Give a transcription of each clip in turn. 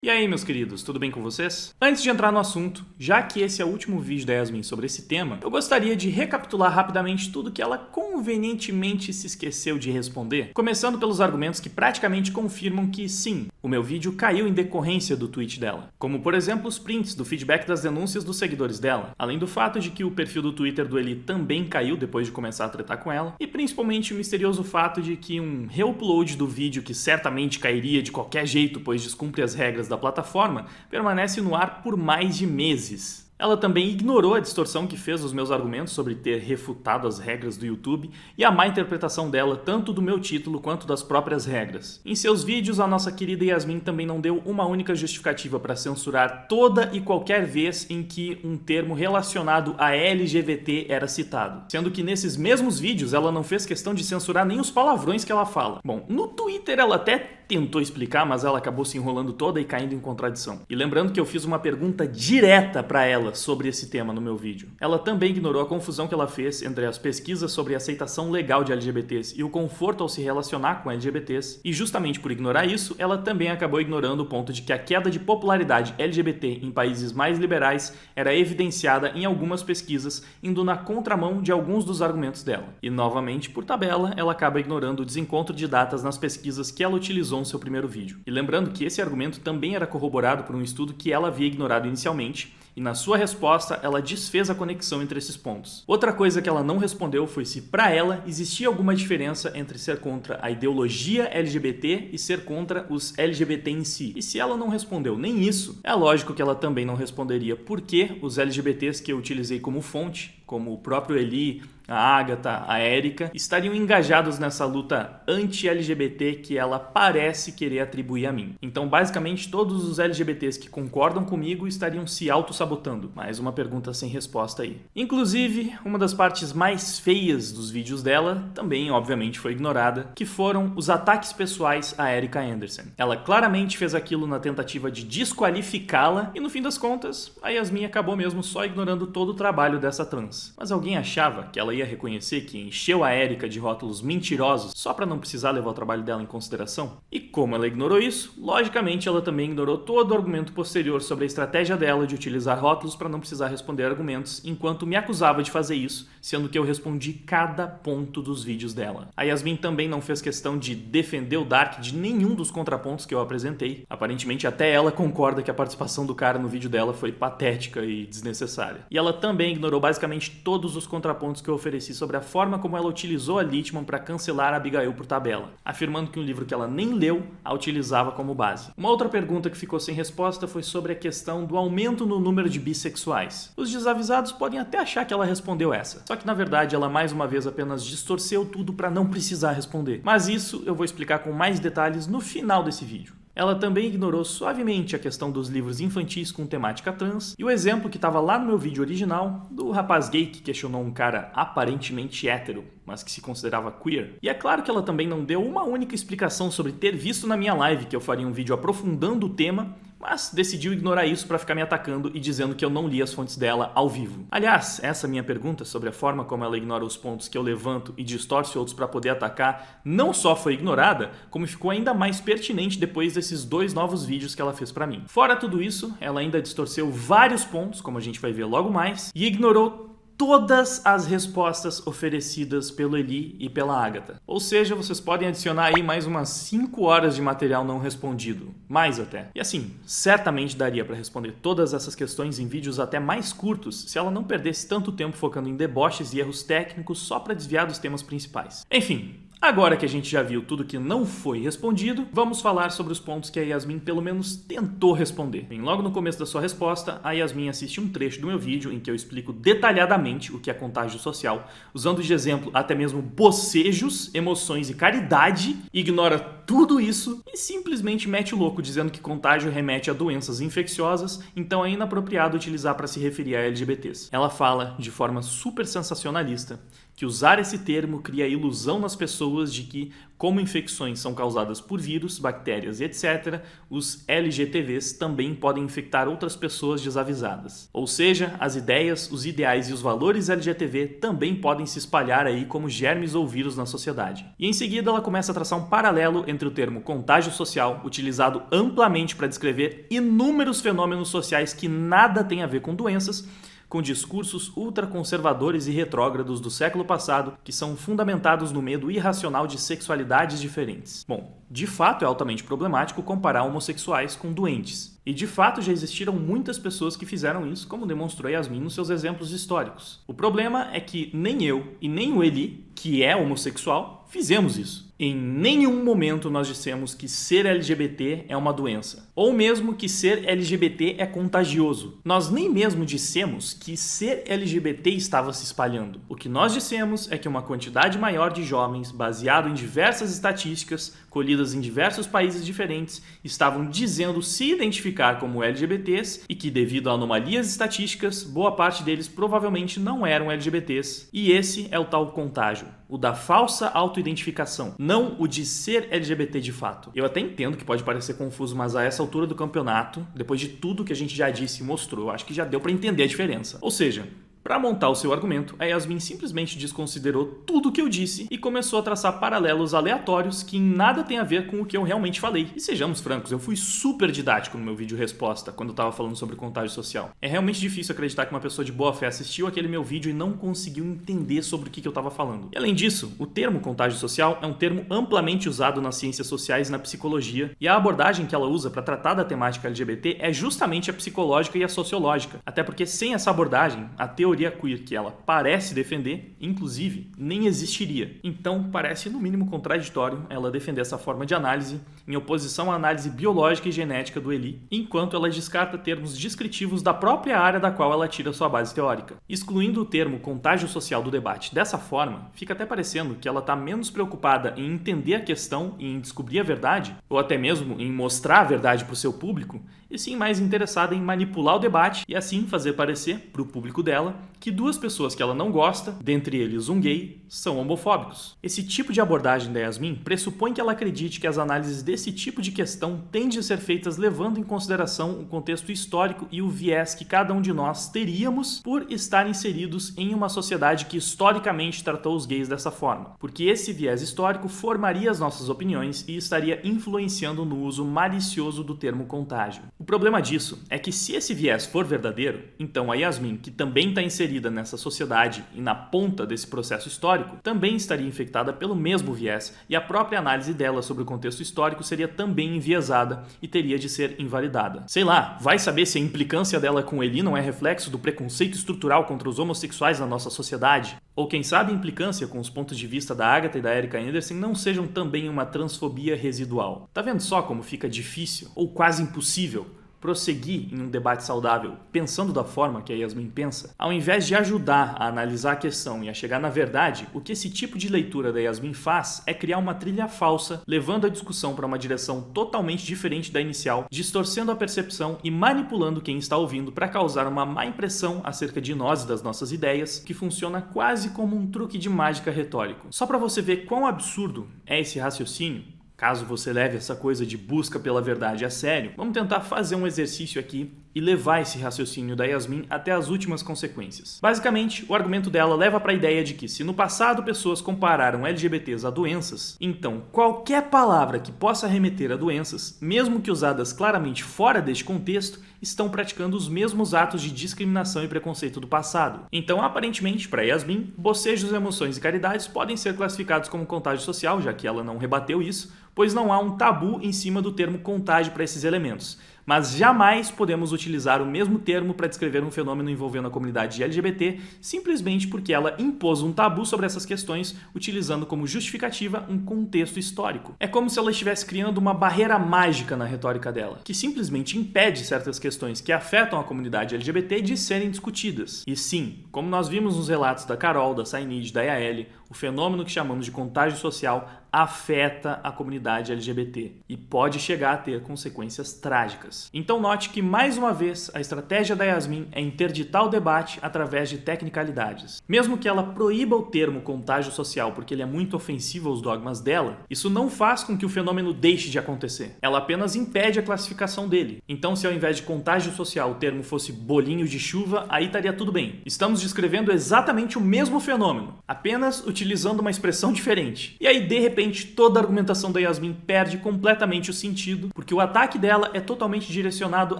E aí, meus queridos, tudo bem com vocês? Antes de entrar no assunto, já que esse é o último vídeo da Yasmin sobre esse tema, eu gostaria de recapitular rapidamente tudo que ela convenientemente se esqueceu de responder, começando pelos argumentos que praticamente confirmam que sim, o meu vídeo caiu em decorrência do tweet dela, como por exemplo os prints do feedback das denúncias dos seguidores dela, além do fato de que o perfil do Twitter do Eli também caiu depois de começar a tretar com ela, e principalmente o misterioso fato de que um reupload do vídeo que certamente cairia de qualquer jeito, pois descumpre as regras da plataforma, permanece no ar por mais de meses. Ela também ignorou a distorção que fez dos meus argumentos sobre ter refutado as regras do YouTube e a má interpretação dela tanto do meu título quanto das próprias regras. Em seus vídeos, a nossa querida Yasmin também não deu uma única justificativa para censurar toda e qualquer vez em que um termo relacionado a LGBT era citado. Sendo que nesses mesmos vídeos ela não fez questão de censurar nem os palavrões que ela fala. Bom, no Twitter ela até tentou explicar, mas ela acabou se enrolando toda e caindo em contradição. E lembrando que eu fiz uma pergunta direta para ela sobre esse tema no meu vídeo. Ela também ignorou a confusão que ela fez entre as pesquisas sobre a aceitação legal de LGBTs e o conforto ao se relacionar com LGBTs, e justamente por ignorar isso, ela também acabou ignorando o ponto de que a queda de popularidade LGBT em países mais liberais era evidenciada em algumas pesquisas, indo na contramão de alguns dos argumentos dela. E novamente, por tabela, ela acaba ignorando o desencontro de datas nas pesquisas que ela utilizou no seu primeiro vídeo. E lembrando que esse argumento também era corroborado por um estudo que ela havia ignorado inicialmente, e na sua resposta ela desfez a conexão entre esses pontos. Outra coisa que ela não respondeu foi se para ela existia alguma diferença entre ser contra a ideologia LGBT e ser contra os LGBT em si. E se ela não respondeu nem isso, é lógico que ela também não responderia por que os LGBTs que eu utilizei como fonte, como o próprio Eli, a Agatha, a Erika, estariam engajados nessa luta anti-LGBT que ela parece querer atribuir a mim. Então, basicamente, todos os LGBTs que concordam comigo estariam se auto-sabotando. Mais uma pergunta sem resposta aí. Inclusive, uma das partes mais feias dos vídeos dela também, obviamente, foi ignorada, que foram os ataques pessoais a Erika Anderson. Ela claramente fez aquilo na tentativa de desqualificá-la e, no fim das contas, a Yasmin acabou mesmo só ignorando todo o trabalho dessa trans. Mas alguém achava que ela ia reconhecer que encheu a Erika de rótulos mentirosos só para não precisar levar o trabalho dela em consideração? E como ela ignorou isso, logicamente ela também ignorou todo o argumento posterior sobre a estratégia dela de utilizar rótulos para não precisar responder argumentos, enquanto me acusava de fazer isso, sendo que eu respondi cada ponto dos vídeos dela. A Yasmin também não fez questão de defender o Dark de nenhum dos contrapontos que eu apresentei. Aparentemente até ela concorda que a participação do cara no vídeo dela foi patética e desnecessária. E ela também ignorou basicamente todos os contrapontos que eu ofereci sobre a forma como ela utilizou a Litman para cancelar a Abigail por tabela, afirmando que um livro que ela nem leu a utilizava como base. Uma outra pergunta que ficou sem resposta foi sobre a questão do aumento no número de bissexuais. Os desavisados podem até achar que ela respondeu essa, só que na verdade ela mais uma vez apenas distorceu tudo para não precisar responder. Mas isso eu vou explicar com mais detalhes no final desse vídeo. Ela também ignorou suavemente a questão dos livros infantis com temática trans e o exemplo que estava lá no meu vídeo original do rapaz gay que questionou um cara aparentemente hétero, mas que se considerava queer. E é claro que ela também não deu uma única explicação sobre ter visto na minha live que eu faria um vídeo aprofundando o tema, mas decidiu ignorar isso para ficar me atacando e dizendo que eu não li as fontes dela ao vivo. Aliás, essa minha pergunta sobre a forma como ela ignora os pontos que eu levanto e distorce outros para poder atacar não só foi ignorada, como ficou ainda mais pertinente depois desses dois novos vídeos que ela fez para mim. Fora tudo isso, ela ainda distorceu vários pontos, como a gente vai ver logo mais, e ignorou todas as respostas oferecidas pelo Eli e pela Agatha. Ou seja, vocês podem adicionar aí mais umas 5 horas de material não respondido. Mais até. E assim, certamente daria para responder todas essas questões em vídeos até mais curtos se ela não perdesse tanto tempo focando em deboches e erros técnicos só para desviar dos temas principais. Enfim, agora que a gente já viu tudo que não foi respondido, vamos falar sobre os pontos que a Yasmin pelo menos tentou responder. Bem, logo no começo da sua resposta, a Yasmin assiste um trecho do meu vídeo em que eu explico detalhadamente o que é contágio social, usando de exemplo até mesmo bocejos, emoções e caridade, ignora tudo isso e simplesmente mete o louco dizendo que contágio remete a doenças infecciosas, então é inapropriado utilizar para se referir a LGBTs. Ela fala, de forma super sensacionalista, que usar esse termo cria ilusão nas pessoas pessoas de que, como infecções são causadas por vírus, bactérias, etc., os LGTVs também podem infectar outras pessoas desavisadas. Ou seja, as ideias, os ideais e os valores LGTV também podem se espalhar aí como germes ou vírus na sociedade. E em seguida ela começa a traçar um paralelo entre o termo contágio social, utilizado amplamente para descrever inúmeros fenômenos sociais que nada têm a ver com doenças, com discursos ultraconservadores e retrógrados do século passado que são fundamentados no medo irracional de sexualidades diferentes. Bom, de fato é altamente problemático comparar homossexuais com doentes. E de fato já existiram muitas pessoas que fizeram isso, como demonstrou Yasmin nos seus exemplos históricos. O problema é que nem eu e nem o Eli, que é homossexual, fizemos isso. Em nenhum momento nós dissemos que ser LGBT é uma doença, ou mesmo que ser LGBT é contagioso. Nós nem mesmo dissemos que ser LGBT estava se espalhando. O que nós dissemos é que uma quantidade maior de jovens, baseado em diversas estatísticas colhidas em diversos países diferentes, estavam dizendo se identificar como LGBTs e que, devido a anomalias estatísticas, boa parte deles provavelmente não eram LGBTs. E esse é o tal contágio, o da falsa autoidentificação, não o de ser LGBT de fato. Eu até entendo que pode parecer confuso, mas a essa altura do campeonato, depois de tudo que a gente já disse e mostrou, eu acho que já deu para entender a diferença. Ou seja, para montar o seu argumento, a Yasmin simplesmente desconsiderou tudo o que eu disse e começou a traçar paralelos aleatórios que em nada tem a ver com o que eu realmente falei. E sejamos francos, eu fui super didático no meu vídeo resposta quando eu estava falando sobre contágio social. É realmente difícil acreditar que uma pessoa de boa fé assistiu aquele meu vídeo e não conseguiu entender sobre o que eu estava falando. E além disso, o termo contágio social é um termo amplamente usado nas ciências sociais e na psicologia, e a abordagem que ela usa para tratar da temática LGBT é justamente a psicológica e a sociológica. Até porque sem essa abordagem, a teoria queer que ela parece defender, inclusive, nem existiria. Então, parece no mínimo contraditório ela defender essa forma de análise em oposição à análise biológica e genética do Eli, enquanto ela descarta termos descritivos da própria área da qual ela tira sua base teórica. Excluindo o termo contágio social do debate dessa forma, fica até parecendo que ela está menos preocupada em entender a questão e em descobrir a verdade, ou até mesmo em mostrar a verdade para o seu público, e sim mais interessada em manipular o debate e assim fazer parecer, para o público dela, que duas pessoas que ela não gosta, dentre eles um gay, são homofóbicos. Esse tipo de abordagem da Yasmin pressupõe que ela acredite que as análises desse tipo de questão tendem a ser feitas levando em consideração o contexto histórico e o viés que cada um de nós teríamos por estar inseridos em uma sociedade que historicamente tratou os gays dessa forma, porque esse viés histórico formaria as nossas opiniões e estaria influenciando no uso malicioso do termo contágio. O problema disso é que se esse viés for verdadeiro, então a Yasmin, que também está inserida nessa sociedade e na ponta desse processo histórico, também estaria infectada pelo mesmo viés e a própria análise dela sobre o contexto histórico seria também enviesada e teria de ser invalidada. Sei lá, vai saber se a implicância dela com Eli não é reflexo do preconceito estrutural contra os homossexuais na nossa sociedade? Ou quem sabe a implicância com os pontos de vista da Agatha e da Erika Anderson não sejam também uma transfobia residual. Tá vendo só como fica difícil, ou quase impossível, prosseguir em um debate saudável pensando da forma que a Yasmin pensa? Ao invés de ajudar a analisar a questão e a chegar na verdade, o que esse tipo de leitura da Yasmin faz é criar uma trilha falsa, levando a discussão para uma direção totalmente diferente da inicial, distorcendo a percepção e manipulando quem está ouvindo para causar uma má impressão acerca de nós e das nossas ideias, que funciona quase como um truque de mágica retórico. Só para você ver quão absurdo é esse raciocínio, caso você leve essa coisa de busca pela verdade a sério, vamos tentar fazer um exercício aqui e levar esse raciocínio da Yasmin até as últimas consequências. Basicamente, o argumento dela leva para a ideia de que se no passado pessoas compararam LGBTs a doenças, então qualquer palavra que possa remeter a doenças, mesmo que usadas claramente fora deste contexto, estão praticando os mesmos atos de discriminação e preconceito do passado. Então, aparentemente, para Yasmin, bocejos, emoções e caridades podem ser classificados como contágio social, já que ela não rebateu isso, pois não há um tabu em cima do termo contágio para esses elementos. Mas jamais podemos utilizar o mesmo termo para descrever um fenômeno envolvendo a comunidade LGBT simplesmente porque ela impôs um tabu sobre essas questões, utilizando como justificativa um contexto histórico. É como se ela estivesse criando uma barreira mágica na retórica dela, que simplesmente impede certas questões que afetam a comunidade LGBT de serem discutidas. E sim, como nós vimos nos relatos da Carol, da Sainid, da Yaeli, O fenômeno que chamamos de contágio social afeta a comunidade LGBT e pode chegar a ter consequências trágicas. Então note que, mais uma vez, a estratégia da Yasmin é interditar o debate através de tecnicalidades. Mesmo que ela proíba o termo contágio social porque ele é muito ofensivo aos dogmas dela, isso não faz com que o fenômeno deixe de acontecer. Ela apenas impede a classificação dele. Então, se ao invés de contágio social o termo fosse bolinho de chuva, aí estaria tudo bem. Estamos descrevendo exatamente o mesmo fenômeno, apenas utilizando uma expressão diferente. E aí, de repente, toda a argumentação da Yasmin perde completamente o sentido, porque o ataque dela é totalmente direcionado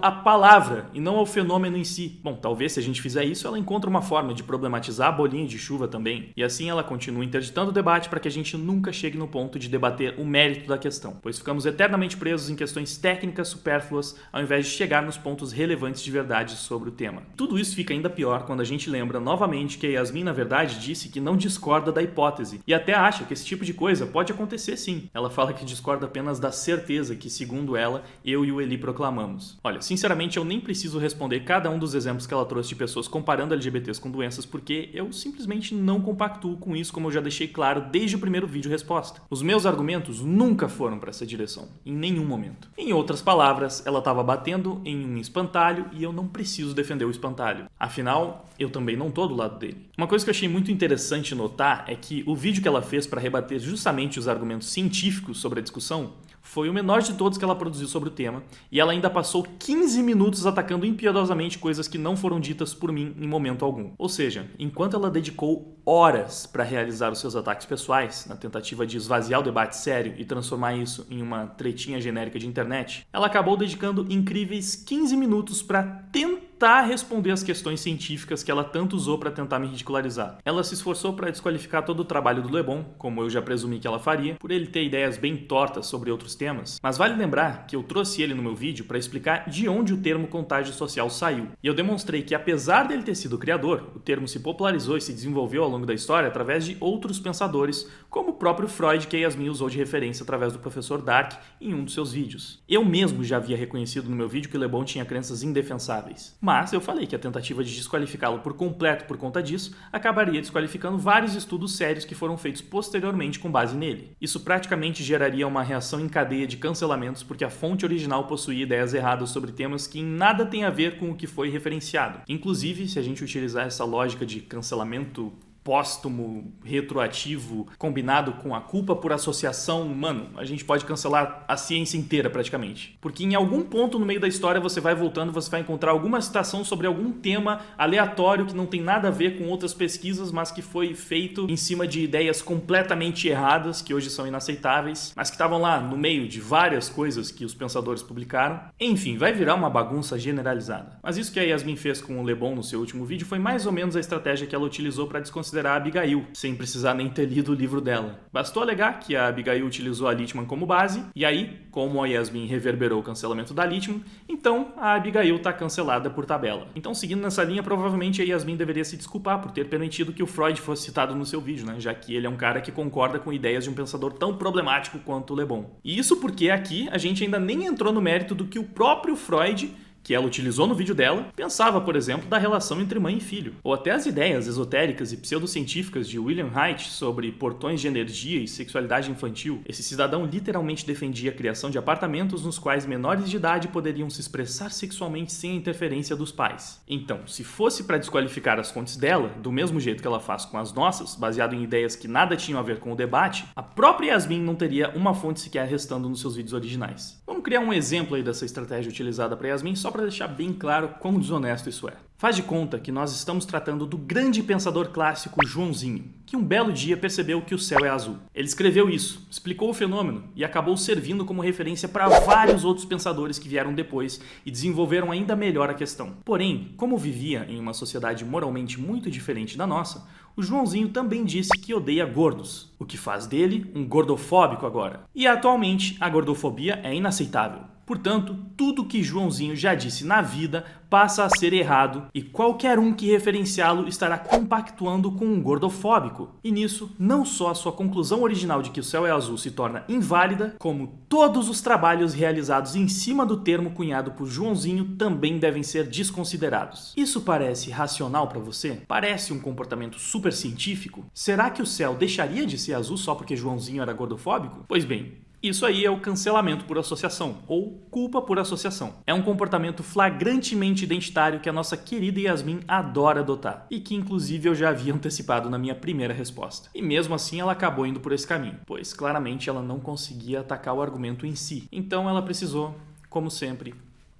à palavra e não ao fenômeno em si. Bom, talvez se a gente fizer isso, ela encontre uma forma de problematizar a bolinha de chuva também. E assim ela continua interditando o debate para que a gente nunca chegue no ponto de debater o mérito da questão, pois ficamos eternamente presos em questões técnicas supérfluas ao invés de chegar nos pontos relevantes de verdade sobre o tema. Tudo isso fica ainda pior quando a gente lembra novamente que a Yasmin, na verdade, disse que não discorda da hipótese e até acha que esse tipo de coisa pode acontecer sim. Ela fala que discorda apenas da certeza que, segundo ela, eu e o Eli proclamamos. Olha, sinceramente, eu nem preciso responder cada um dos exemplos que ela trouxe de pessoas comparando LGBTs com doenças, porque eu simplesmente não compactuo com isso, como eu já deixei claro desde o primeiro vídeo resposta. Os meus argumentos nunca foram para essa direção, em nenhum momento. Em outras palavras, ela estava batendo em um espantalho e eu não preciso defender o espantalho. Afinal, eu também não tô do lado dele. Uma coisa que eu achei muito interessante notar é que o vídeo que ela fez para rebater justamente os argumentos científicos sobre a discussão foi o menor de todos que ela produziu sobre o tema, e ela ainda passou 15 minutos atacando impiedosamente coisas que não foram ditas por mim em momento algum. Ou seja, enquanto ela dedicou horas para realizar os seus ataques pessoais, na tentativa de esvaziar o debate sério e transformar isso em uma tretinha genérica de internet, ela acabou dedicando incríveis 15 minutos para tentar responder as questões científicas que ela tanto usou para tentar me ridicularizar. Ela se esforçou para desqualificar todo o trabalho do Le Bon, como eu já presumi que ela faria, por ele ter ideias bem tortas sobre outros temas, mas vale lembrar que eu trouxe ele no meu vídeo para explicar de onde o termo contágio social saiu. E eu demonstrei que, apesar dele ter sido o criador, o termo se popularizou e se desenvolveu ao longo da história através de outros pensadores, como o próprio Freud, que a Yasmin usou de referência através do professor Dark em um dos seus vídeos. Eu mesmo já havia reconhecido no meu vídeo que Le Bon tinha crenças indefensáveis, mas eu falei que a tentativa de desqualificá-lo por completo por conta disso acabaria desqualificando vários estudos sérios que foram feitos posteriormente com base nele. Isso praticamente geraria uma reação em cadeia de cancelamentos porque a fonte original possuía ideias erradas sobre temas que em nada tem a ver com o que foi referenciado. Inclusive, se a gente utilizar essa lógica de cancelamento póstumo, retroativo, combinado com a culpa por associação, mano, a gente pode cancelar a ciência inteira praticamente. Porque em algum ponto no meio da história você vai voltando, você vai encontrar alguma citação sobre algum tema aleatório que não tem nada a ver com outras pesquisas, mas que foi feito em cima de ideias completamente erradas, que hoje são inaceitáveis, mas que estavam lá no meio de várias coisas que os pensadores publicaram. Enfim, vai virar uma bagunça generalizada. Mas isso que a Yasmin fez com o Le Bon no seu último vídeo foi mais ou menos a estratégia que ela utilizou para desconsiderar a Abigail, sem precisar nem ter lido o livro dela. Bastou alegar que a Abigail utilizou a Littman como base, e aí, como a Yasmin reverberou o cancelamento da Littman, então a Abigail está cancelada por tabela. Então, seguindo nessa linha, provavelmente a Yasmin deveria se desculpar por ter permitido que o Freud fosse citado no seu vídeo, né? Já que ele é um cara que concorda com ideias de um pensador tão problemático quanto o Le Bon. E isso porque aqui a gente ainda nem entrou no mérito do que o próprio Freud, que ela utilizou no vídeo dela, pensava, por exemplo, da relação entre mãe e filho. Ou até as ideias esotéricas e pseudocientíficas de William Haidt sobre portões de energia e sexualidade infantil. Esse cidadão literalmente defendia a criação de apartamentos nos quais menores de idade poderiam se expressar sexualmente sem a interferência dos pais. Então, se fosse para desqualificar as fontes dela, do mesmo jeito que ela faz com as nossas, baseado em ideias que nada tinham a ver com o debate, a própria Yasmin não teria uma fonte sequer restando nos seus vídeos originais. Vamos criar um exemplo aí dessa estratégia utilizada para Yasmin, só para deixar bem claro quão desonesto isso é. Faz de conta que nós estamos tratando do grande pensador clássico Joãozinho, que um belo dia percebeu que o céu é azul. Ele escreveu isso, explicou o fenômeno e acabou servindo como referência para vários outros pensadores que vieram depois e desenvolveram ainda melhor a questão. Porém, como vivia em uma sociedade moralmente muito diferente da nossa, o Joãozinho também disse que odeia gordos, o que faz dele um gordofóbico agora. E atualmente a gordofobia é inaceitável. Portanto, tudo que Joãozinho já disse na vida passa a ser errado e qualquer um que referenciá-lo estará compactuando com um gordofóbico. E nisso, não só a sua conclusão original de que o céu é azul se torna inválida, como todos os trabalhos realizados em cima do termo cunhado por Joãozinho também devem ser desconsiderados. Isso parece racional para você? Parece um comportamento super super científico? Será que o céu deixaria de ser azul só porque Joãozinho era gordofóbico? Pois bem, isso aí é o cancelamento por associação, ou culpa por associação. É um comportamento flagrantemente identitário que a nossa querida Yasmin adora adotar, e que inclusive eu já havia antecipado na minha primeira resposta. E mesmo assim ela acabou indo por esse caminho, pois claramente ela não conseguia atacar o argumento em si. Então ela precisou, como sempre,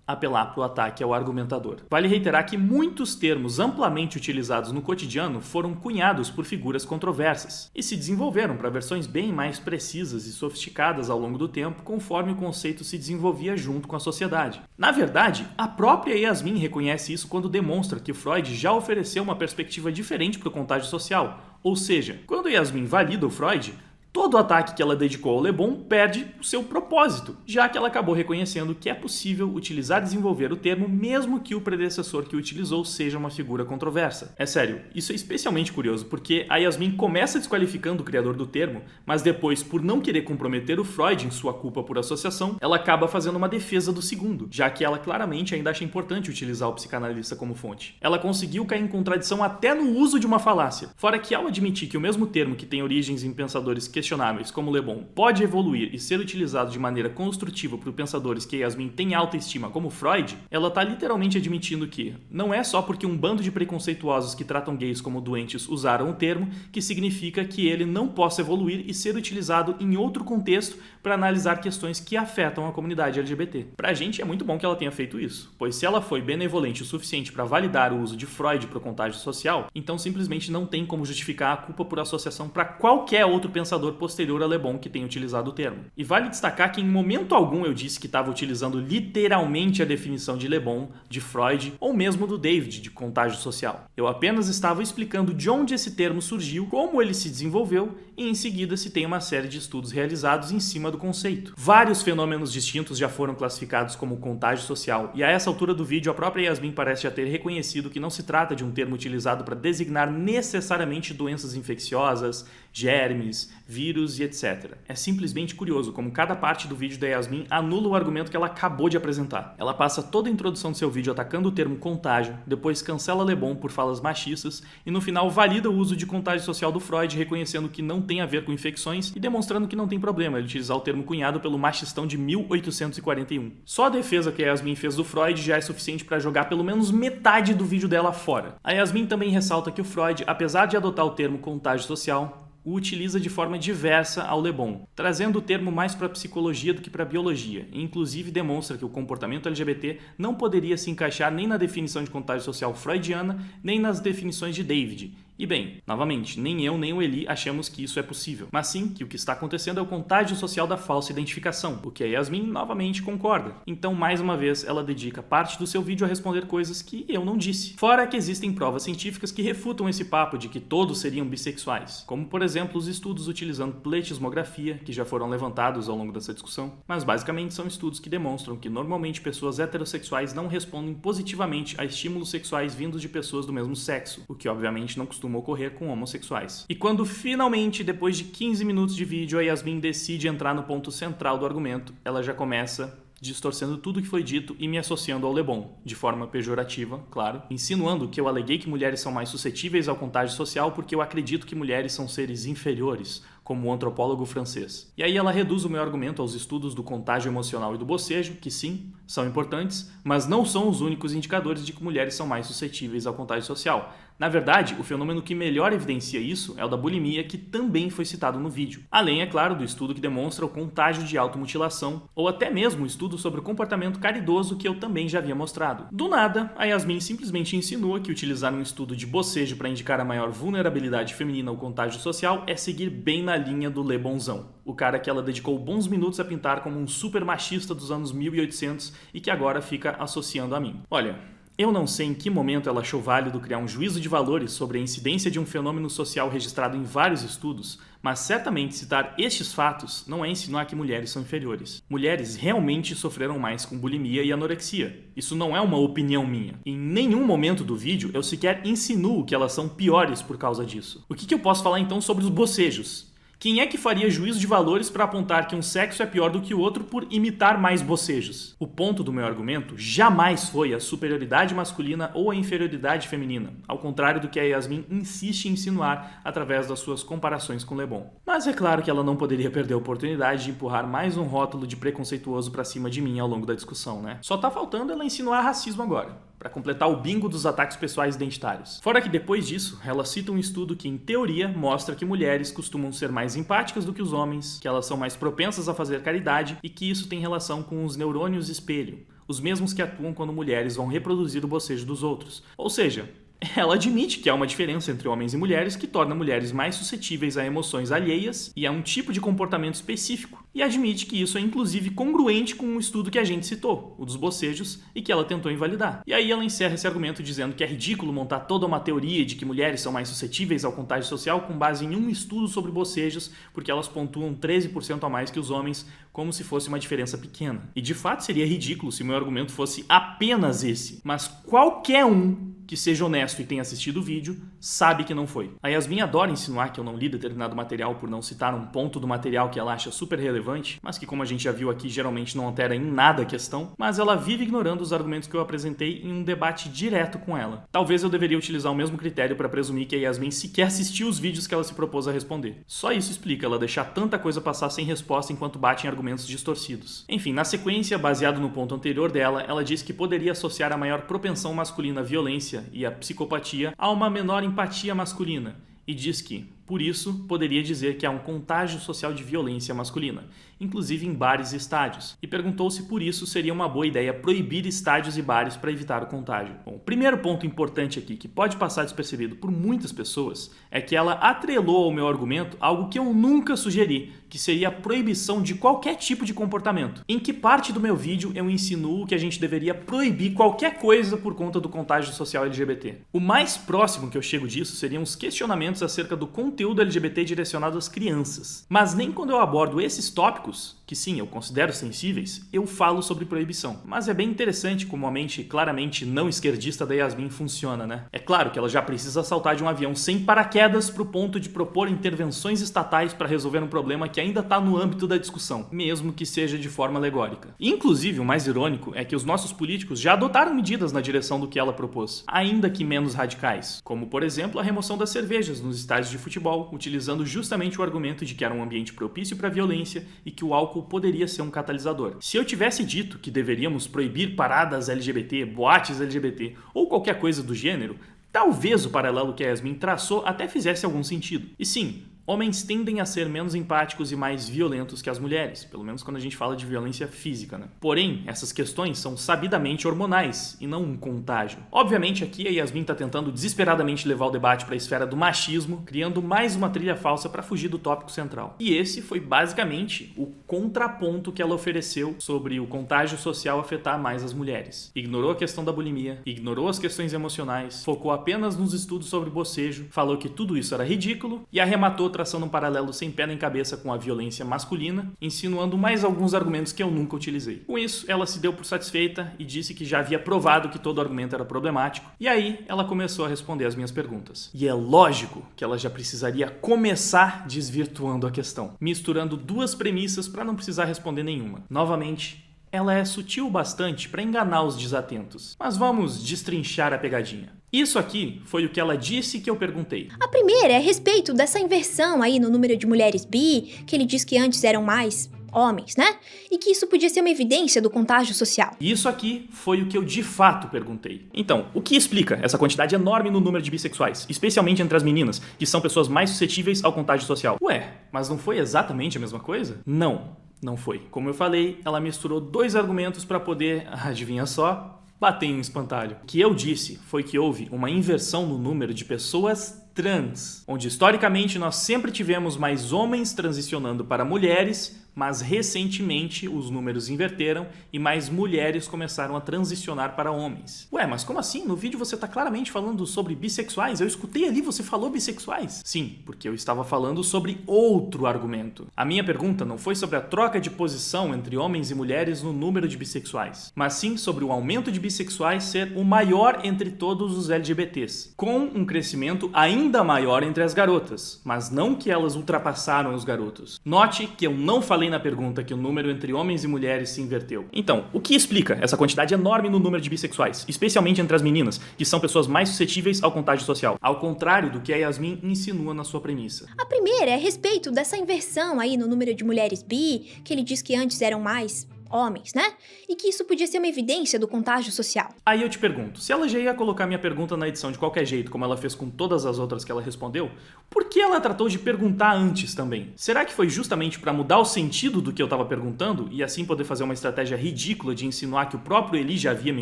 apelar para o ataque ao argumentador. Vale reiterar que muitos termos amplamente utilizados no cotidiano foram cunhados por figuras controversas e se desenvolveram para versões bem mais precisas e sofisticadas ao longo do tempo, conforme o conceito se desenvolvia junto com a sociedade. Na verdade, a própria Yasmin reconhece isso quando demonstra que Freud já ofereceu uma perspectiva diferente para o contágio social, ou seja, quando Yasmin valida o Freud, todo o ataque que ela dedicou ao Le Bon perde o seu propósito, já que ela acabou reconhecendo que é possível utilizar e desenvolver o termo mesmo que o predecessor que o utilizou seja uma figura controversa. É sério, isso é especialmente curioso, porque a Yasmin começa desqualificando o criador do termo, mas depois, por não querer comprometer o Freud em sua culpa por associação, ela acaba fazendo uma defesa do segundo, já que ela claramente ainda acha importante utilizar o psicanalista como fonte. Ela conseguiu cair em contradição até no uso de uma falácia, fora que ao admitir que o mesmo termo que tem origens em pensadores questionáveis como Le Bon pode evoluir e ser utilizado de maneira construtiva por pensadores que Yasmin tem alta estima como Freud, ela está literalmente admitindo que não é só porque um bando de preconceituosos que tratam gays como doentes usaram o termo que significa que ele não possa evoluir e ser utilizado em outro contexto para analisar questões que afetam a comunidade LGBT. Pra gente é muito bom que ela tenha feito isso, pois se ela foi benevolente o suficiente para validar o uso de Freud para o contágio social, então simplesmente não tem como justificar a culpa por associação para qualquer outro pensador posterior a Le Bon que tenha utilizado o termo. E vale destacar que em momento algum eu disse que estava utilizando literalmente a definição de Le Bon, de Freud ou mesmo do David de contágio social. Eu apenas estava explicando de onde esse termo surgiu, como ele se desenvolveu e em seguida se tem uma série de estudos realizados em cima do conceito. Vários fenômenos distintos já foram classificados como contágio social e a essa altura do vídeo a própria Yasmin parece já ter reconhecido que não se trata de um termo utilizado para designar necessariamente doenças infecciosas, germes, vírus e etc. É simplesmente curioso como cada parte do vídeo da Yasmin anula o argumento que ela acabou de apresentar. Ela passa toda a introdução do seu vídeo atacando o termo contágio, depois cancela Le Bon por falas machistas e no final valida o uso de contágio social do Freud, reconhecendo que não tem a ver com infecções e demonstrando que não tem problema ele utilizar o termo cunhado pelo machistão de 1841. Só a defesa que a Yasmin fez do Freud já é suficiente para jogar pelo menos metade do vídeo dela fora. A Yasmin também ressalta que o Freud, apesar de adotar o termo contágio social, o utiliza de forma diversa ao Le Bon, trazendo o termo mais para a psicologia do que para a biologia, e inclusive demonstra que o comportamento LGBT não poderia se encaixar nem na definição de contágio social freudiana, nem nas definições de David. E bem, novamente, nem eu nem o Eli achamos que isso é possível, mas sim que o que está acontecendo é o contágio social da falsa identificação, o que a Yasmin novamente concorda. Então, mais uma vez, ela dedica parte do seu vídeo a responder coisas que eu não disse. Fora que existem provas científicas que refutam esse papo de que todos seriam bissexuais, como por exemplo os estudos utilizando pletismografia, que já foram levantados ao longo dessa discussão, mas basicamente são estudos que demonstram que normalmente pessoas heterossexuais não respondem positivamente a estímulos sexuais vindos de pessoas do mesmo sexo, o que obviamente não costuma ocorrer com homossexuais. E quando finalmente, depois de 15 minutos de vídeo, a Yasmin decide entrar no ponto central do argumento, ela já começa distorcendo tudo o que foi dito e me associando ao Le Bon, de forma pejorativa, claro, insinuando que eu aleguei que mulheres são mais suscetíveis ao contágio social porque eu acredito que mulheres são seres inferiores, como o antropólogo francês. E aí ela reduz o meu argumento aos estudos do contágio emocional e do bocejo, que sim, são importantes, mas não são os únicos indicadores de que mulheres são mais suscetíveis ao contágio social. Na verdade, o fenômeno que melhor evidencia isso é o da bulimia, que também foi citado no vídeo. Além, é claro, do estudo que demonstra o contágio de automutilação, ou até mesmo o estudo sobre o comportamento caridoso que eu também já havia mostrado. Do nada, a Yasmin simplesmente insinua que utilizar um estudo de bocejo para indicar a maior vulnerabilidade feminina ao contágio social é seguir bem na linha do Le Bonzão, o cara que ela dedicou bons minutos a pintar como um super machista dos anos 1800 e que agora fica associando a mim. Olha, eu não sei em que momento ela achou válido criar um juízo de valores sobre a incidência de um fenômeno social registrado em vários estudos, mas certamente citar estes fatos não é insinuar que mulheres são inferiores. Mulheres realmente sofreram mais com bulimia e anorexia. Isso não é uma opinião minha. Em nenhum momento do vídeo eu sequer insinuo que elas são piores por causa disso. O que eu posso falar então sobre os bocejos? Quem é que faria juízo de valores para apontar que um sexo é pior do que o outro por imitar mais bocejos? O ponto do meu argumento jamais foi a superioridade masculina ou a inferioridade feminina, ao contrário do que a Yasmin insiste em insinuar através das suas comparações com Lebon. Mas é claro que ela não poderia perder a oportunidade de empurrar mais um rótulo de preconceituoso pra cima de mim ao longo da discussão, né? Só tá faltando ela insinuar racismo agora, para completar o bingo dos ataques pessoais identitários. Fora que depois disso, ela cita um estudo que, em teoria, mostra que mulheres costumam ser mais empáticas do que os homens, que elas são mais propensas a fazer caridade e que isso tem relação com os neurônios espelho, os mesmos que atuam quando mulheres vão reproduzir o bocejo dos outros. Ou seja, ela admite que há uma diferença entre homens e mulheres que torna mulheres mais suscetíveis a emoções alheias e a um tipo de comportamento específico, e admite que isso é inclusive congruente com um estudo que a gente citou, o dos bocejos, e que ela tentou invalidar. E aí ela encerra esse argumento dizendo que é ridículo montar toda uma teoria de que mulheres são mais suscetíveis ao contágio social com base em um estudo sobre bocejos, porque elas pontuam 13% a mais que os homens, como se fosse uma diferença pequena. E de fato seria ridículo se meu argumento fosse apenas esse, mas qualquer um que seja honesto e tenha assistido o vídeo, sabe que não foi. A Yasmin adora insinuar que eu não li determinado material por não citar um ponto do material que ela acha super relevante, mas que, como a gente já viu aqui, geralmente não altera em nada a questão, mas ela vive ignorando os argumentos que eu apresentei em um debate direto com ela. Talvez eu deveria utilizar o mesmo critério para presumir que a Yasmin sequer assistiu os vídeos que ela se propôs a responder. Só isso explica ela deixar tanta coisa passar sem resposta enquanto bate em argumentos distorcidos. Enfim, na sequência, baseado no ponto anterior dela, ela diz que poderia associar a maior propensão masculina à violência e a psicopatia a uma menor empatia masculina, e diz que, por isso, poderia dizer que há um contágio social de violência masculina, inclusive em bares e estádios, e perguntou se por isso seria uma boa ideia proibir estádios e bares para evitar o contágio. Bom, o primeiro ponto importante aqui, que pode passar despercebido por muitas pessoas, é que ela atrelou ao meu argumento algo que eu nunca sugeri, que seria a proibição de qualquer tipo de comportamento. Em que parte do meu vídeo eu insinuo que a gente deveria proibir qualquer coisa por conta do contágio social LGBT? O mais próximo que eu chego disso seriam os questionamentos acerca do conteúdo LGBT direcionado às crianças. Mas nem quando eu abordo esses tópicos, que sim, eu considero sensíveis, eu falo sobre proibição. Mas é bem interessante como a mente claramente não esquerdista da Yasmin funciona, né? É claro que ela já precisa saltar de um avião sem paraquedas pro ponto de propor intervenções estatais para resolver um problema que ainda está no âmbito da discussão, mesmo que seja de forma alegórica. Inclusive, o mais irônico é que os nossos políticos já adotaram medidas na direção do que ela propôs, ainda que menos radicais, como, por exemplo, a remoção das cervejas nos estádios de futebol, utilizando justamente o argumento de que era um ambiente propício para a violência e que o álcool poderia ser um catalisador. Se eu tivesse dito que deveríamos proibir paradas LGBT, boates LGBT ou qualquer coisa do gênero, talvez o paralelo que a Yasmin traçou até fizesse algum sentido. E sim, homens tendem a ser menos empáticos e mais violentos que as mulheres, pelo menos quando a gente fala de violência física, né? Porém, essas questões são sabidamente hormonais e não um contágio. Obviamente, aqui a Yasmin está tentando desesperadamente levar o debate para a esfera do machismo, criando mais uma trilha falsa para fugir do tópico central. E esse foi basicamente o contraponto que ela ofereceu sobre o contágio social afetar mais as mulheres. Ignorou a questão da bulimia, ignorou as questões emocionais, focou apenas nos estudos sobre bocejo, falou que tudo isso era ridículo e arrematou traçando um paralelo sem pé nem cabeça com a violência masculina, insinuando mais alguns argumentos que eu nunca utilizei. Com isso, ela se deu por satisfeita e disse que já havia provado que todo argumento era problemático, e aí ela começou a responder as minhas perguntas. E é lógico que ela já precisaria começar desvirtuando a questão, misturando duas premissas para não precisar responder nenhuma. Novamente, ela é sutil bastante para enganar os desatentos. Mas vamos destrinchar a pegadinha. Isso aqui foi o que ela disse que eu perguntei. A primeira é a respeito dessa inversão aí no número de mulheres bi, que ele diz que antes eram mais homens, né? E que isso podia ser uma evidência do contágio social. Isso aqui foi o que eu de fato perguntei. Então, o que explica essa quantidade enorme no número de bissexuais, especialmente entre as meninas, que são pessoas mais suscetíveis ao contágio social? Ué, mas não foi exatamente a mesma coisa? Não foi. Como eu falei, ela misturou dois argumentos para poder, adivinha só, bater em um espantalho. O que eu disse foi que houve uma inversão no número de pessoas trans, onde historicamente nós sempre tivemos mais homens transicionando para mulheres, mas recentemente os números inverteram e mais mulheres começaram a transicionar para homens. Ué, mas como assim? No vídeo você tá claramente falando sobre bissexuais? Eu escutei ali, você falou bissexuais. Sim, porque eu estava falando sobre outro argumento. A minha pergunta não foi sobre a troca de posição entre homens e mulheres no número de bissexuais, mas sim sobre o aumento de bissexuais ser o maior entre todos os LGBTs, com um crescimento ainda maior entre as garotas, mas não que elas ultrapassaram os garotos. Note que eu não falei na pergunta que o número entre homens e mulheres se inverteu. Então, o que explica essa quantidade enorme no número de bissexuais, especialmente entre as meninas, que são pessoas mais suscetíveis ao contágio social, ao contrário do que a Yasmin insinua na sua premissa? A primeira é a respeito dessa inversão aí no número de mulheres bi, que ele diz que antes eram mais homens, né? E que isso podia ser uma evidência do contágio social. Aí eu te pergunto, se ela já ia colocar minha pergunta na edição de qualquer jeito, como ela fez com todas as outras que ela respondeu, por que ela tratou de perguntar antes também? Será que foi justamente para mudar o sentido do que eu estava perguntando e assim poder fazer uma estratégia ridícula de insinuar que o próprio Eli já havia me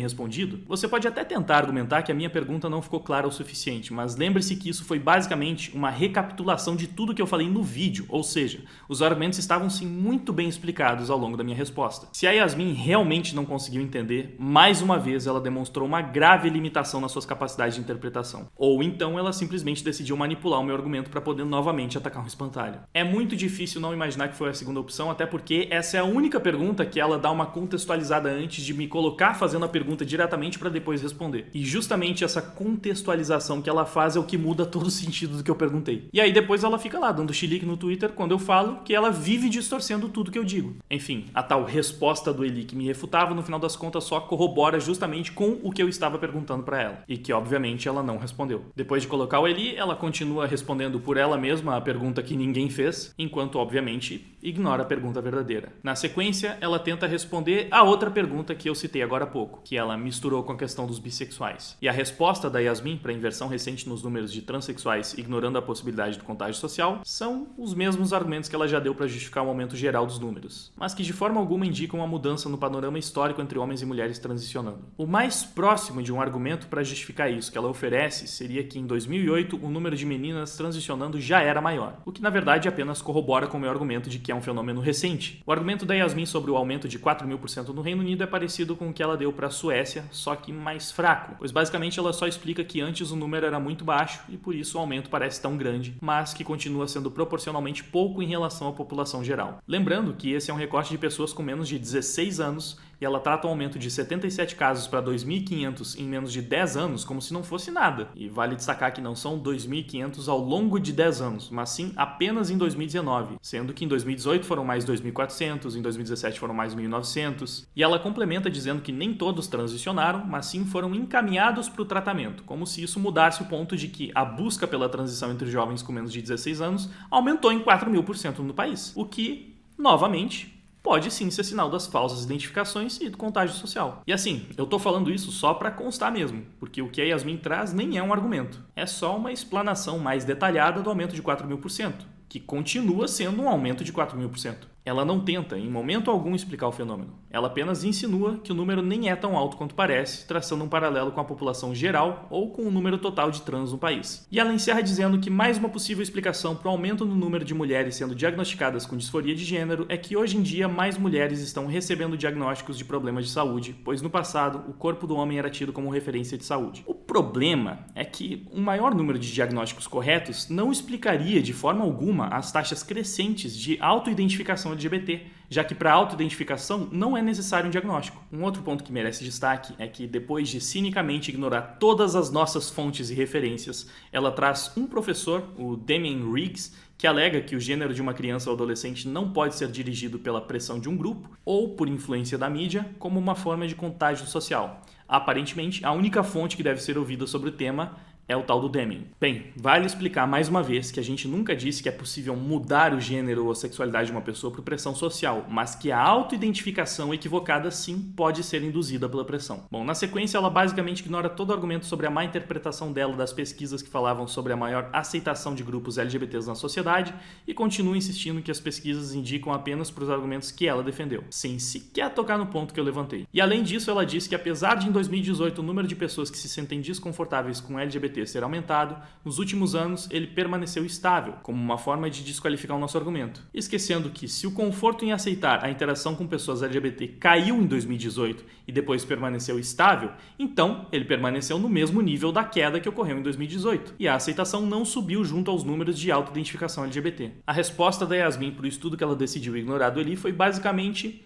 respondido? Você pode até tentar argumentar que a minha pergunta não ficou clara o suficiente, mas lembre-se que isso foi basicamente uma recapitulação de tudo que eu falei no vídeo, ou seja, os argumentos estavam sim muito bem explicados ao longo da minha resposta. Se a Yasmin realmente não conseguiu entender, mais uma vez ela demonstrou uma grave limitação nas suas capacidades de interpretação. Ou então ela simplesmente decidiu manipular o meu argumento para poder novamente atacar um espantalho. É muito difícil não imaginar que foi a segunda opção, até porque essa é a única pergunta que ela dá uma contextualizada antes de me colocar fazendo a pergunta diretamente para depois responder. E justamente essa contextualização que ela faz é o que muda todo o sentido do que eu perguntei. E aí depois ela fica lá dando chilique no Twitter quando eu falo que ela vive distorcendo tudo que eu digo. Enfim, a tal resposta do Eli que me refutava, no final das contas só corrobora justamente com o que eu estava perguntando para ela. E que obviamente ela não respondeu. Depois de colocar o Eli, ela continua respondendo por ela mesma a pergunta que ninguém fez, enquanto obviamente ignora a pergunta verdadeira. Na sequência, ela tenta responder a outra pergunta que eu citei agora há pouco, que ela misturou com a questão dos bissexuais. E a resposta da Yasmin para a inversão recente nos números de transexuais, ignorando a possibilidade do contágio social, são os mesmos argumentos que ela já deu para justificar o aumento geral dos números, mas que de forma alguma indicam uma mudança no panorama histórico entre homens e mulheres transicionando. O mais próximo de um argumento para justificar isso que ela oferece seria que em 2008 o número de meninas transicionando já era maior, o que na verdade apenas corrobora com o meu argumento de que é um fenômeno recente. O argumento da Yasmin sobre o aumento de 4.000% no Reino Unido é parecido com o que ela deu para a Suécia, só que mais fraco, pois basicamente ela só explica que antes o número era muito baixo e por isso o aumento parece tão grande, mas que continua sendo proporcionalmente pouco em relação à população geral. Lembrando que esse é um recorte de pessoas com menos de 16 anos e ela trata um aumento de 77 casos para 2.500 em menos de 10 anos como se não fosse nada. E vale destacar que não são 2.500 ao longo de 10 anos, mas sim apenas em 2019, sendo que em 2018 foram mais 2.400, em 2017 foram mais 1.900. E ela complementa dizendo que nem todos transicionaram, mas sim foram encaminhados para o tratamento, como se isso mudasse o ponto de que a busca pela transição entre jovens com menos de 16 anos aumentou em 4.000% no país, o que, novamente, pode sim ser sinal das falsas identificações e do contágio social. E assim, eu tô falando isso só para constar mesmo, porque o que a Yasmin traz nem é um argumento. É só uma explanação mais detalhada do aumento de 4.000%, que continua sendo um aumento de 4.000%. Ela não tenta, em momento algum, explicar o fenômeno. Ela apenas insinua que o número nem é tão alto quanto parece, traçando um paralelo com a população geral ou com o número total de trans no país. E ela encerra dizendo que mais uma possível explicação para o aumento no número de mulheres sendo diagnosticadas com disforia de gênero é que hoje em dia mais mulheres estão recebendo diagnósticos de problemas de saúde, pois no passado o corpo do homem era tido como referência de saúde. O problema é que um maior número de diagnósticos corretos não explicaria de forma alguma as taxas crescentes de autoidentificação LGBT, já que para autoidentificação não é necessário um diagnóstico. Um outro ponto que merece destaque é que depois de cinicamente ignorar todas as nossas fontes e referências, ela traz um professor, o Damien Riggs, que alega que o gênero de uma criança ou adolescente não pode ser dirigido pela pressão de um grupo ou por influência da mídia como uma forma de contágio social. Aparentemente, a única fonte que deve ser ouvida sobre o tema é o tal do Deming. Bem, vale explicar mais uma vez que a gente nunca disse que é possível mudar o gênero ou a sexualidade de uma pessoa por pressão social, mas que a autoidentificação equivocada sim pode ser induzida pela pressão. Bom, na sequência ela basicamente ignora todo o argumento sobre a má interpretação dela das pesquisas que falavam sobre a maior aceitação de grupos LGBTs na sociedade e continua insistindo que as pesquisas indicam apenas para os argumentos que ela defendeu, sem sequer tocar no ponto que eu levantei. E além disso, ela diz que apesar de em 2018 o número de pessoas que se sentem desconfortáveis com LGBT LGBT ser aumentado, nos últimos anos ele permaneceu estável, como uma forma de desqualificar o nosso argumento. Esquecendo que se o conforto em aceitar a interação com pessoas LGBT caiu em 2018 e depois permaneceu estável, então ele permaneceu no mesmo nível da queda que ocorreu em 2018, e a aceitação não subiu junto aos números de auto-identificação LGBT. A resposta da Yasmin para o estudo que ela decidiu ignorar do Eli foi basicamente: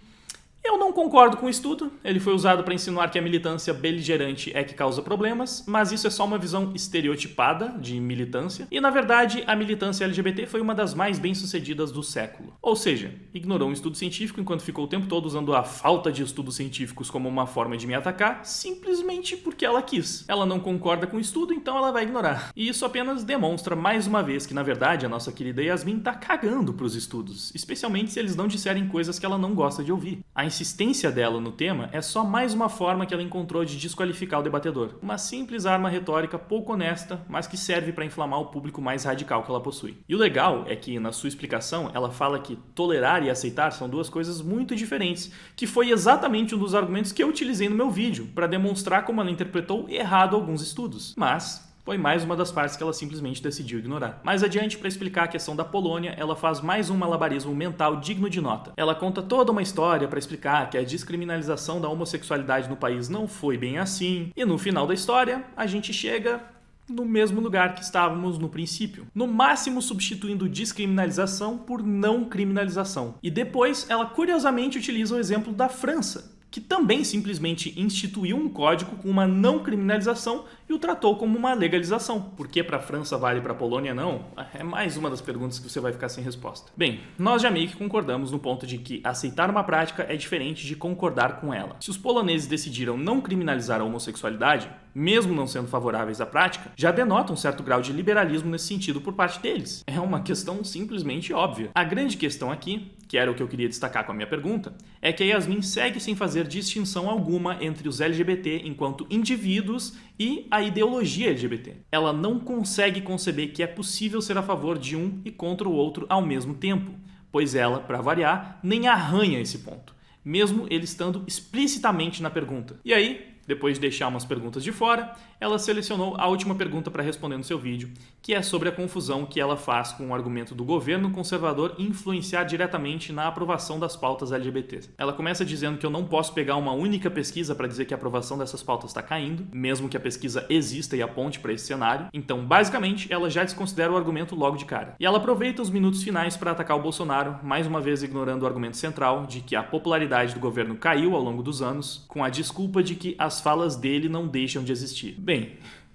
eu não concordo com o estudo, ele foi usado para insinuar que a militância beligerante é que causa problemas, mas isso é só uma visão estereotipada de militância, e na verdade a militância LGBT foi uma das mais bem-sucedidas do século. Ou seja, ignorou um estudo científico enquanto ficou o tempo todo usando a falta de estudos científicos como uma forma de me atacar, simplesmente porque ela quis. Ela não concorda com o estudo, então ela vai ignorar. E isso apenas demonstra mais uma vez que na verdade a nossa querida Yasmin tá cagando pros estudos, especialmente se eles não disserem coisas que ela não gosta de ouvir. A insistência dela no tema é só mais uma forma que ela encontrou de desqualificar o debatedor. Uma simples arma retórica pouco honesta, mas que serve para inflamar o público mais radical que ela possui. E o legal é que, na sua explicação, ela fala que tolerar e aceitar são duas coisas muito diferentes, que foi exatamente um dos argumentos que eu utilizei no meu vídeo, para demonstrar como ela interpretou errado alguns estudos. Mas foi mais uma das partes que ela simplesmente decidiu ignorar. Mais adiante, para explicar a questão da Polônia, ela faz mais um malabarismo mental digno de nota. Ela conta toda uma história para explicar que a descriminalização da homossexualidade no país não foi bem assim, e no final da história, a gente chega no mesmo lugar que estávamos no princípio. No máximo substituindo descriminalização por não criminalização. E depois, ela curiosamente utiliza o exemplo da França, que também simplesmente instituiu um código com uma não criminalização e o tratou como uma legalização. Por que para a França vale e para a Polônia não? É mais uma das perguntas que você vai ficar sem resposta. Bem, nós já meio que concordamos no ponto de que aceitar uma prática é diferente de concordar com ela. Se os poloneses decidiram não criminalizar a homossexualidade, mesmo não sendo favoráveis à prática, já denota um certo grau de liberalismo nesse sentido por parte deles. É uma questão simplesmente óbvia. A grande questão aqui, que era o que eu queria destacar com a minha pergunta, é que a Yasmin segue sem fazer distinção alguma entre os LGBT enquanto indivíduos e a ideologia LGBT. Ela não consegue conceber que é possível ser a favor de um e contra o outro ao mesmo tempo, pois ela, para variar, nem arranha esse ponto, mesmo ele estando explicitamente na pergunta. E aí, depois de deixar umas perguntas de fora, ela selecionou a última pergunta para responder no seu vídeo, que é sobre a confusão que ela faz com o argumento do governo conservador influenciar diretamente na aprovação das pautas LGBT. Ela começa dizendo que eu não posso pegar uma única pesquisa para dizer que a aprovação dessas pautas está caindo, mesmo que a pesquisa exista e aponte para esse cenário. Então, basicamente, ela já desconsidera o argumento logo de cara. E ela aproveita os minutos finais para atacar o Bolsonaro, mais uma vez ignorando o argumento central de que a popularidade do governo caiu ao longo dos anos, com a desculpa de que as falas dele não deixam de existir. Bem,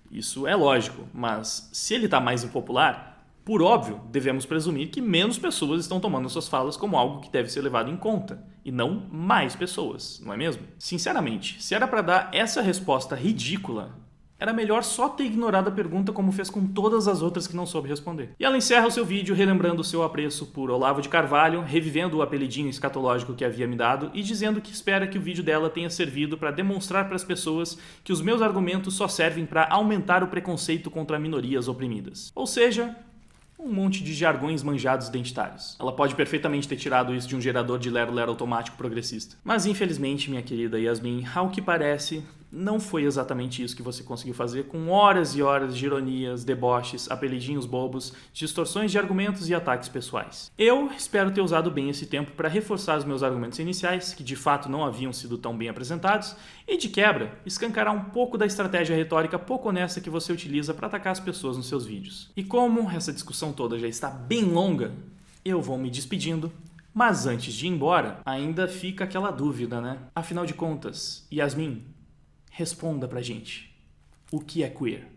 isso é lógico, mas se ele está mais impopular, por óbvio, devemos presumir que menos pessoas estão tomando suas falas como algo que deve ser levado em conta, e não mais pessoas, não é mesmo? Sinceramente, se era para dar essa resposta ridícula, era melhor só ter ignorado a pergunta como fez com todas as outras que não soube responder. E ela encerra o seu vídeo relembrando o seu apreço por Olavo de Carvalho, revivendo o apelidinho escatológico que havia me dado e dizendo que espera que o vídeo dela tenha servido para demonstrar para as pessoas que os meus argumentos só servem para aumentar o preconceito contra minorias oprimidas. Ou seja, um monte de jargões manjados identitários. Ela pode perfeitamente ter tirado isso de um gerador de lero-lero automático progressista. Mas infelizmente, minha querida Yasmin, ao que parece, não foi exatamente isso que você conseguiu fazer com horas e horas de ironias, deboches, apelidinhos bobos, distorções de argumentos e ataques pessoais. Eu espero ter usado bem esse tempo para reforçar os meus argumentos iniciais, que de fato não haviam sido tão bem apresentados, e de quebra, escancarar um pouco da estratégia retórica pouco honesta que você utiliza para atacar as pessoas nos seus vídeos. E como essa discussão toda já está bem longa, eu vou me despedindo. Mas antes de ir embora, ainda fica aquela dúvida, né? Afinal de contas, Yasmin, responda pra gente. O que é queer?